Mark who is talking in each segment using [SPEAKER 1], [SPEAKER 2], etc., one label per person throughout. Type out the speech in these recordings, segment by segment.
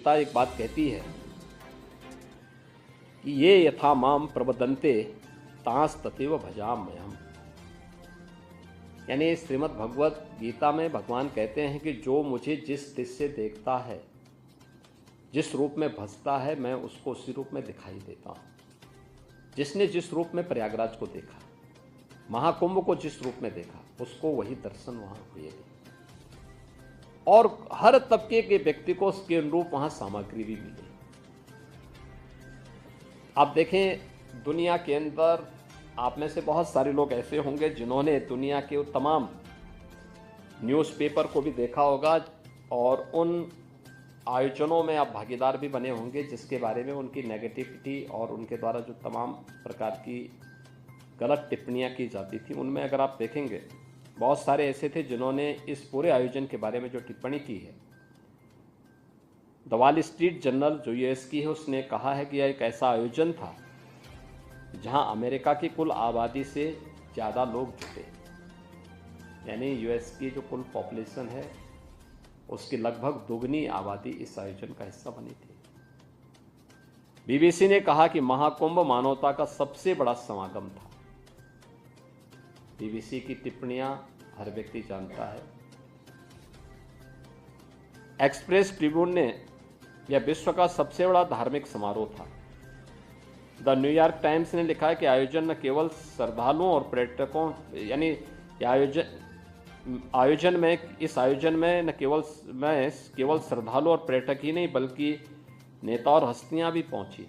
[SPEAKER 1] गीता एक बात कहती है कि ये यथा माम प्रबदन्ते तांस तथैव भजाम्यहम्। यानी श्रीमद् भगवत गीता में भगवान कहते हैं कि जो मुझे जिस दृष्टि से देखता है, जिस रूप में भजता है, मैं उसको उसी रूप में दिखाई देता हूँ। जिसने जिस रूप में प्रयागराज को देखा, महाकुंभ को जिस रूप में देखा, उसको वही दर्शन वहाँ हुए। और हर तबके के व्यक्ति को उसके अनुरूप वहाँ सामग्री भी मिली। आप देखें, दुनिया के अंदर आप में से बहुत सारे लोग ऐसे होंगे जिन्होंने दुनिया के तमाम न्यूज़पेपर को भी देखा होगा और उन आयोजनों में आप भागीदार भी बने होंगे जिसके बारे में उनकी नेगेटिविटी और उनके द्वारा जो तमाम प्रकार की गलत टिप्पणियां की जाती थी, उनमें अगर आप देखेंगे बहुत सारे ऐसे थे जिन्होंने इस पूरे आयोजन के बारे में जो टिप्पणी की है। द वॉल स्ट्रीट जर्नल जो यूएस की है, उसने कहा है कि यह एक ऐसा आयोजन था जहां अमेरिका की कुल आबादी से ज़्यादा लोग जुटे। यानी यूएस की जो कुल पॉपुलेशन है उसकी लगभग दोगुनी आबादी इस आयोजन का हिस्सा बनी थी। बीबीसी ने कहा कि महाकुंभ मानवता का सबसे बड़ा समागम था। बीबीसी की टिप्पणियां हर व्यक्ति जानता है। एक्सप्रेस ट्रिब्यून ने यह विश्व का सबसे बड़ा धार्मिक समारोह था। द न्यूयॉर्क टाइम्स ने लिखा है कि आयोजन न केवल श्रद्धालुओं और पर्यटकों, यानी इस आयोजन में न केवल श्रद्धालु और पर्यटक ही नहीं बल्कि नेता और हस्तियां भी पहुंची।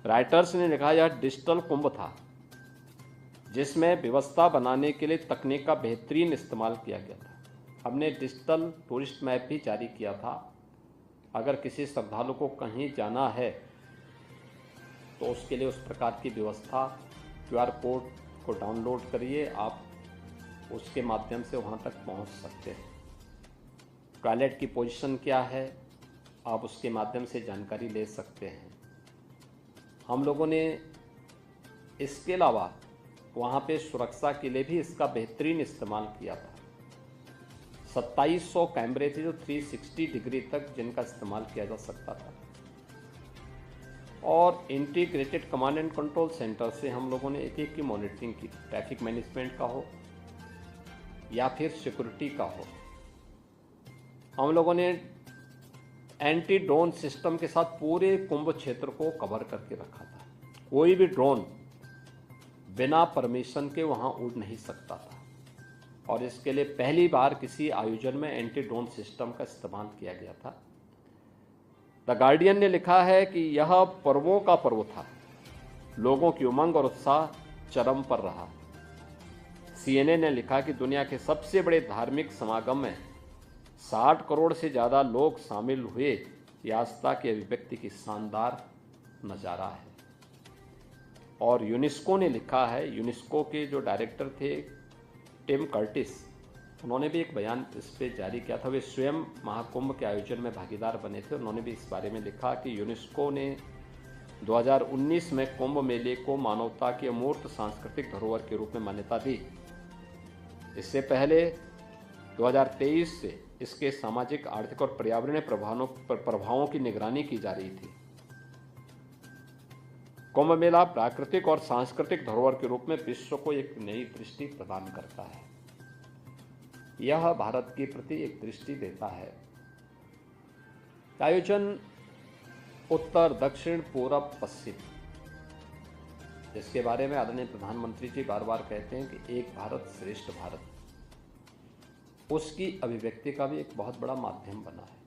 [SPEAKER 1] राइटर्स ने लिखा यह डिजिटल कुंभ था जिसमें व्यवस्था बनाने के लिए तकनीक का बेहतरीन इस्तेमाल किया गया था। हमने डिजिटल टूरिस्ट मैप भी जारी किया था। अगर किसी श्रद्धालु को कहीं जाना है तो उसके लिए उस प्रकार की व्यवस्था, QR कोड को डाउनलोड करिए, आप उसके माध्यम से वहाँ तक पहुँच सकते हैं। टॉयलेट की पोजीशन क्या है, आप उसके माध्यम से जानकारी ले सकते हैं। हम लोगों ने इसके अलावा वहाँ पे सुरक्षा के लिए भी इसका बेहतरीन इस्तेमाल किया था। 2700 कैमरे थे जो 360 डिग्री तक जिनका इस्तेमाल किया जा सकता था। और integrated command and control centre से हम लोगों ने एक की मॉनिटरिंग की, ट्रैफिक मैनेजमेंट का हो या फिर सिक्योरिटी का हो। हम लोगों ने एंटी ड्रोन सिस्टम के साथ पूरे कुंभ क्षेत्र को कवर करके रखा था। कोई भी ड्रोन बिना परमिशन के वहां उड़ नहीं सकता था और इसके लिए पहली बार किसी आयोजन में एंटी ड्रोन सिस्टम का इस्तेमाल किया गया था। द गार्डियन ने लिखा है कि यह पर्वों का पर्व था। लोगों की उमंग और उत्साह चरम पर रहा। CNN ने लिखा कि दुनिया के सबसे बड़े धार्मिक समागम में 60 करोड़ से ज़्यादा लोग शामिल हुए। यह आस्था की अभिव्यक्ति की शानदार नज़ारा है। और यूनेस्को ने लिखा है, यूनेस्को के जो डायरेक्टर थे टिम कर्टिस, उन्होंने भी एक बयान इस पर जारी किया था। वे स्वयं महाकुंभ के आयोजन में भागीदार बने थे। उन्होंने भी इस बारे में लिखा कि यूनेस्को ने 2019 में कुंभ मेले को मानवता की अमूर्त सांस्कृतिक धरोहर के रूप में मान्यता दी। इससे पहले 2023 से इसके सामाजिक, आर्थिक और पर्यावरणीय प्रभावों की निगरानी की जा रही थी। कुंभ मेला प्राकृतिक और सांस्कृतिक धरोहर के रूप में विश्व को एक नई दृष्टि प्रदान करता है। यह भारत के प्रति एक दृष्टि देता है। आयोजन उत्तर, दक्षिण, पूरब, पश्चिम, जिसके बारे में आदरणीय प्रधानमंत्री जी बार बार कहते हैं कि एक भारत श्रेष्ठ भारत, उसकी अभिव्यक्ति का भी एक बहुत बड़ा माध्यम बना है।